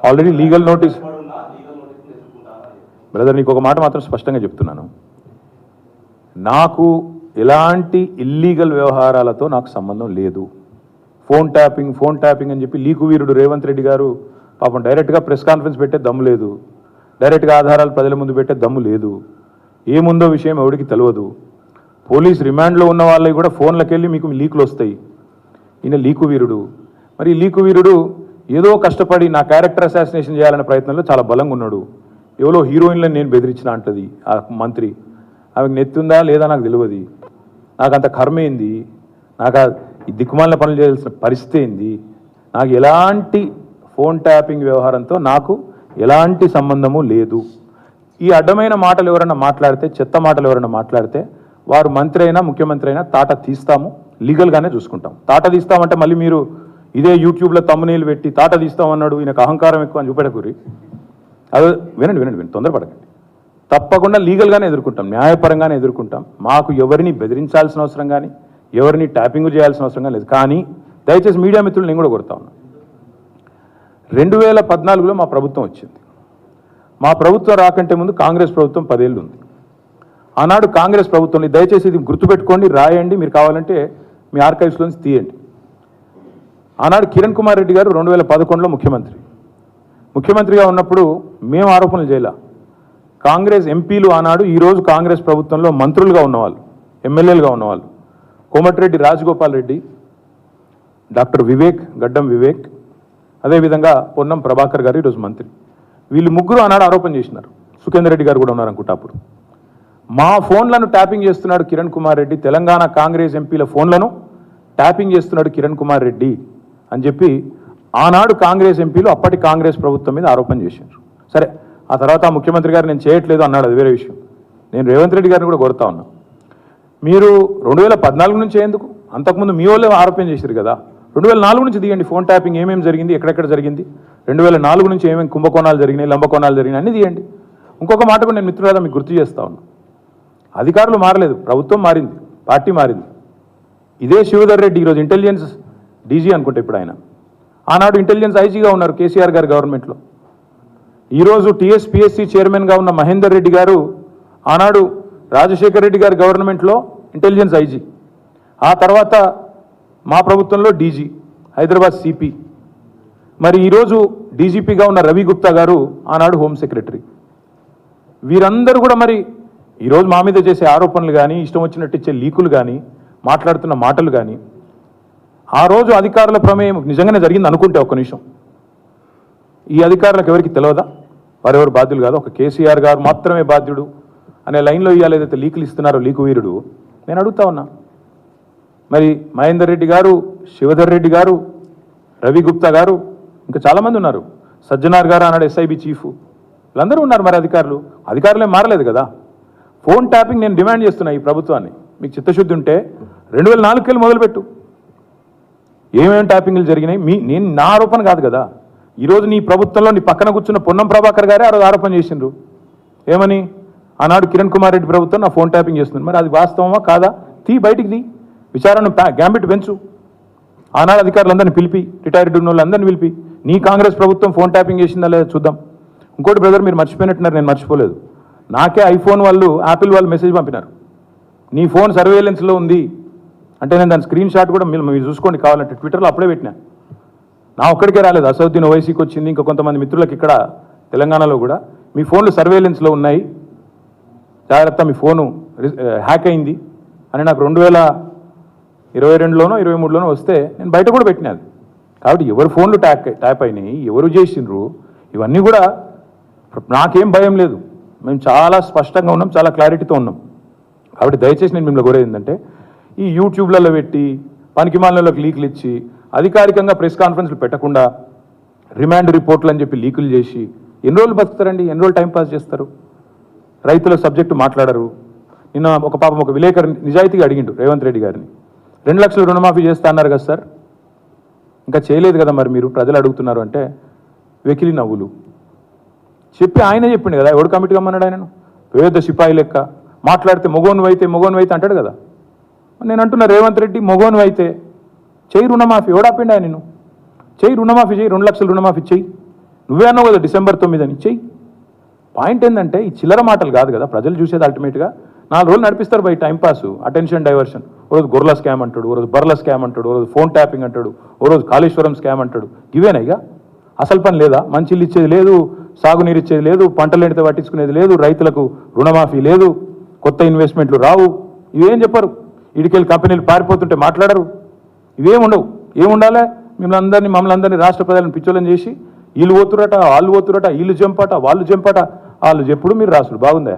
Already legal notice. Brother, నీకు ఒక మాట మాత్రం స్పష్టంగా చెప్తున్నాను. నాకు ఎలాంటి ఇల్లీగల్ వ్యవహారాలతో నాకు సంబంధం లేదు. ఫోన్ ట్యాపింగ్ అని చెప్పి లీకు వీరుడు రేవంత్ రెడ్డి గారు పాపం డైరెక్ట్గా ప్రెస్ కాన్ఫరెన్స్ పెట్టే దమ్ము లేదు, డైరెక్ట్గా ఆధారాలు ప్రజల ముందు పెట్టే దమ్ము లేదు. ఏముందో విషయం ఎవరికి తెలియదు. పోలీస్ రిమాండ్లో ఉన్న వాళ్ళకి కూడా ఫోన్లకు వెళ్ళి మీకు లీకులు వస్తాయి. ఈయన లీకు వీరుడు. మరి ఈ లీకు వీరుడు ఏదో కష్టపడి నా క్యారెక్టర్ అసాసినేషన్ చేయాలనే ప్రయత్నంలో చాలా బలంగా ఉన్నాడు. ఎవరో హీరోయిన్లను నేను బెదిరించిన అంటది ఆ మంత్రి. ఆమెకు నెత్తుందా లేదా నాకు తెలియదు. నాకు అంత కర్మ ఏంది, నాకు ఈ దిక్కుమాలిన పనులు చేయాల్సిన పరిస్థితి ఏంది. నాకు ఎలాంటి ఫోన్ ట్యాపింగ్ వ్యవహారంతో నాకు ఎలాంటి సంబంధము లేదు. ఈ అడ్డమైన మాటలు ఎవరైనా మాట్లాడితే, చెత్త మాటలు ఎవరైనా మాట్లాడితే వారు మంత్రి అయినా ముఖ్యమంత్రి అయినా తాట తీస్తాము, లీగల్గానే చూసుకుంటాం. తాట తీస్తామంటే మళ్ళీ మీరు ఇదే యూట్యూబ్లో తమ్మునీళ్ళు పెట్టి తాట తీస్తామన్నాడు ఈయనకు అహంకారం ఎక్కువ అని చూపెడకూరి. అది వినండి, తొందరపడకండి. తప్పకుండా లీగల్గానే ఎదుర్కొంటాం, న్యాయపరంగానే ఎదుర్కొంటాం. మాకు ఎవరిని బెదిరించాల్సిన అవసరం కానీ ఎవరిని ట్యాపింగ్ చేయాల్సిన అవసరం కానీ లేదు. కానీ దయచేసి మీడియా మిత్రులు నేను కూడా కొడతా ఉన్నా. 2014లో మా ప్రభుత్వం వచ్చింది. మా ప్రభుత్వం రాకంటే ముందు కాంగ్రెస్ ప్రభుత్వం 10 ఏళ్ళు ఉంది. ఆనాడు కాంగ్రెస్ ప్రభుత్వంలో దయచేసి ఇది గుర్తుపెట్టుకోండి, రాయండి, మీరు కావాలంటే మీ ఆర్కైవ్స్లోంచి తీయండి. ఆనాడు కిరణ్ కుమార్ రెడ్డి గారు 2011లో ముఖ్యమంత్రిగా ఉన్నప్పుడు మేము ఆరోపణలు చేయాల. కాంగ్రెస్ ఎంపీలు ఆనాడు ఈరోజు కాంగ్రెస్ ప్రభుత్వంలో మంత్రులుగా ఉన్నవాళ్ళు, ఎమ్మెల్యేలుగా ఉన్నవాళ్ళు, కోమటిరెడ్డి రాజగోపాల్ రెడ్డి, డాక్టర్ వివేక్, గడ్డం వివేక్, అదేవిధంగా పొన్నం ప్రభాకర్ గారు ఈరోజు మంత్రి. వీళ్ళు ముగ్గురు ఆనాడు ఆరోపణ చేసినారు. సుఖేందర్ రెడ్డి గారు కూడా ఉన్నారు అనుకుంటా. అప్పుడు మా ఫోన్లను ట్యాపింగ్ చేస్తున్నాడు కిరణ్ కుమార్ రెడ్డి, తెలంగాణ కాంగ్రెస్ ఎంపీల ఫోన్లను ట్యాపింగ్ చేస్తున్నాడు కిరణ్ కుమార్ రెడ్డి అని చెప్పి ఆనాడు కాంగ్రెస్ ఎంపీలు అప్పటి కాంగ్రెస్ ప్రభుత్వం మీద ఆరోపణ చేశారు. సరే, ఆ తర్వాత ముఖ్యమంత్రి గారు నేను చేయట్లేదు అన్నాడు, అది వేరే విషయం. నేను రేవంత్ రెడ్డి గారిని కూడా కోరుతా ఉన్నా, మీరు 2014 నుంచి ఎందుకు, అంతకుముందు మీ వాళ్ళే ఆరోపణ చేశారు కదా, 2004 నుంచి తీయండి. ఫోన్ ట్యాపింగ్ ఏమేమి జరిగింది, ఎక్కడెక్కడ జరిగింది, 2004 నుంచి ఏమేమి కుంభకోణాలు జరిగినాయి, లంబకోణాలు జరిగినాయి అన్నీ తీయండి. ఇంకొక మాట కూడా నేను మిత్రులారా మీకు గుర్తు చేస్తా ఉన్నా. అధికారులు మారలేదు, ప్రభుత్వం మారింది, పార్టీ మారింది. ఇదే శివధర్ రెడ్డి ఈరోజు ఇంటెలిజెన్స్ డీజీ అనుకుంటే ఇప్పుడు ఆయన, ఆనాడు ఇంటెలిజెన్స్ ఐజీగా ఉన్నారు కేసీఆర్ గారి గవర్నమెంట్లో. ఈరోజు టీఎస్పీఎస్సీ చైర్మన్గా ఉన్న మహేందర్ రెడ్డి గారు ఆనాడు రాజశేఖర్ రెడ్డి గారి గవర్నమెంట్లో ఇంటెలిజెన్స్ ఐజీ, ఆ తర్వాత మా ప్రభుత్వంలో డీజీ, హైదరాబాద్ సిపి. మరి ఈరోజు డీజీపీగా ఉన్న రవి గుప్తా గారు ఆనాడు హోమ్ సెక్రటరీ. వీరందరూ కూడా మరి ఈరోజు మా మీద చేసే ఆరోపణలు కానీ, ఇష్టం వచ్చినట్టు ఇచ్చే లీకులు కానీ, మాట్లాడుతున్న మాటలు కానీ, ఆ రోజు అధికారుల ప్రమేయం నిజంగానే జరిగింది అనుకుంటే ఒక్క నిమిషం, ఈ అధికారులకు ఎవరికి తెలియదా, వారెవరు బాధ్యులు కాదు, ఒక కేసీఆర్ గారు మాత్రమే బాధ్యుడు అనే లైన్లో ఇవాళ ఏదైతే లీకులు ఇస్తున్నారో లీకు వీరుడు, నేను అడుగుతా ఉన్నా. మరి మహేందర్ రెడ్డి గారు, శివధర్ రెడ్డి గారు, రవి గుప్తా గారు, ఇంకా చాలామంది ఉన్నారు, సజ్జనార్ గారు ఆనాడు ఎస్ఐబి చీఫ్, వీళ్ళందరూ ఉన్నారు. మరి అధికారులే మారలేదు కదా. ఫోన్ ట్యాపింగ్ నేను డిమాండ్ చేస్తున్నా ఈ ప్రభుత్వాన్ని, మీకు చిత్తశుద్ధి ఉంటే 2004 వెళ్ళి మొదలుపెట్టు, ఏమేమి ట్యాపింగ్లు జరిగినాయి. నేను నా ఆరోపణ కాదు కదా. ఈరోజు నీ ప్రభుత్వంలో నీ పక్కన కూర్చున్న పొన్నం ప్రభాకర్ గారే ఆ రోజు ఆరోపణ చేసిండ్రు. ఏమని, ఆనాడు కిరణ్ కుమార్ రెడ్డి ప్రభుత్వం నా ఫోన్ ట్యాపింగ్ చేస్తుంది. మరి అది వాస్తవమా కాదా, బయటికి తీ, విచారణ గ్యాంబిట్ పెంచు. ఆనాడు అధికారులందరినీ పిలిపి, రిటైర్డ్ ఉన్న వాళ్ళందరినీ పిలిపి, నీ కాంగ్రెస్ ప్రభుత్వం ఫోన్ ట్యాపింగ్ చేసిందా లేదా చూద్దాం. ఇంకోటి బ్రదర్, మీరు మర్చిపోయినట్టున్నారు, నేను మర్చిపోలేదు. నాకే ఐఫోన్ వాళ్ళు, యాపిల్ వాళ్ళు మెసేజ్ పంపినారు, నీ ఫోన్ సర్వేలెన్స్లో ఉంది అంటే. నేను దాని స్క్రీన్ షాట్ కూడా మీరు చూసుకోండి కావాలంటే, ట్విట్టర్లో అప్పుడే పెట్టినా. నా ఒక్కడికే రాలేదు, అసౌద్దీన్ ఓవైసీకి వచ్చింది, ఇంకా కొంతమంది మిత్రులకు ఇక్కడ తెలంగాణలో కూడా, మీ ఫోన్లు సర్వేలెన్స్లో ఉన్నాయి, జాగ్రత్త, మీ ఫోను హ్యాక్ అయింది అని నాకు 2022లోనో 2023లోనో వస్తే నేను బయట కూడా పెట్టినది. కాబట్టి ఎవరి ఫోన్లు ట్యాప్ అయినాయి, ఎవరు చేసిండ్రు, ఇవన్నీ కూడా నాకేం భయం లేదు. మేము చాలా స్పష్టంగా ఉన్నాం, చాలా క్లారిటీతో ఉన్నాం. కాబట్టి దయచేసి నేను మిమ్మల్ని కోరేది ఏంటంటే, ఈ యూట్యూబ్లలో పెట్టి పనికిమాలినలోకి లీకులు ఇచ్చి అధికారికంగా ప్రెస్ కాన్ఫరెన్స్లు పెట్టకుండా రిమాండ్ రిపోర్ట్లు అని చెప్పి లీకులు చేసి ఎన్ని రోజులు బతుకుతారండి, ఎన్ని రోజులు టైంపాస్ చేస్తారు. రైతుల సబ్జెక్టు మాట్లాడరు. నిన్న ఒక విలేకరు నిజాయితీగా అడిగిండు రేవంత్ రెడ్డి గారిని, 2 లక్షలు రుణమాఫీ చేస్తా అన్నారు కదా సార్, ఇంకా చేయలేదు కదా మరి మీరు, ప్రజలు అడుగుతున్నారు అంటే వెకిలి నవ్వులు చెప్పి ఆయనే చెప్పిండు కదా, ఎవడు కమిటీ కమ్మన్నాడు ఆయనను, పేద సిపాయి లెక్క మాట్లాడితే మొగోను అయితే అంటాడు కదా. నేను అంటున్నా, రేవంత్ రెడ్డి మొగోను అయితే చెయ్యి రుణమాఫీ, ఎవడాపిండి ఆయన, నేను చెయ్యి రుణమాఫీ, చెయ్యి, 2 లక్షలు రుణమాఫీ చెయ్యి. నువ్వే అన్నావు కదా డిసెంబర్ 9 అని చెయ్యి. పాయింట్ ఏంటంటే ఈ చిల్లర మాటలు కాదు కదా ప్రజలు చూసేది. అల్టిమేట్గా 4 రోజులు నడిపిస్తారు బై టైంపాస్, అటెన్షన్ డైవర్షన్. ఓ రోజు గొర్రెల స్కామ్ అంటాడు, ఓ రోజు బర్ల స్కామ్ అంటాడు, ఓ రోజు ఫోన్ ట్యాపింగ్ అంటాడు, ఓ రోజు కాళేశ్వరం స్కామ్ అంటాడు. ఇవేనా ఇక అసలు పని లేదా? మంచిలు ఇచ్చేది లేదు, సాగునీరు ఇచ్చేది లేదు, పంటలు ఎండితే పట్టించుకునేది లేదు, రైతులకు రుణమాఫీ లేదు, కొత్త ఇన్వెస్ట్మెంట్లు రావు. ఇవేం చెప్పరు. ఇడికెళ్ళి కంపెనీలు పారిపోతుంటే మాట్లాడరు. ఇవేం ఉండవు. ఏముండాలి? మమ్మల్ని అందరినీ రాష్ట్ర ప్రజలను పిచ్చోళ్ళని చేసి వీళ్ళు పోతురట, వాళ్ళు పోతురట, వీళ్ళు జంపట, వాళ్ళు జంపట, వాళ్ళు చెప్పుడు మీరు రాసుడు బాగుందా?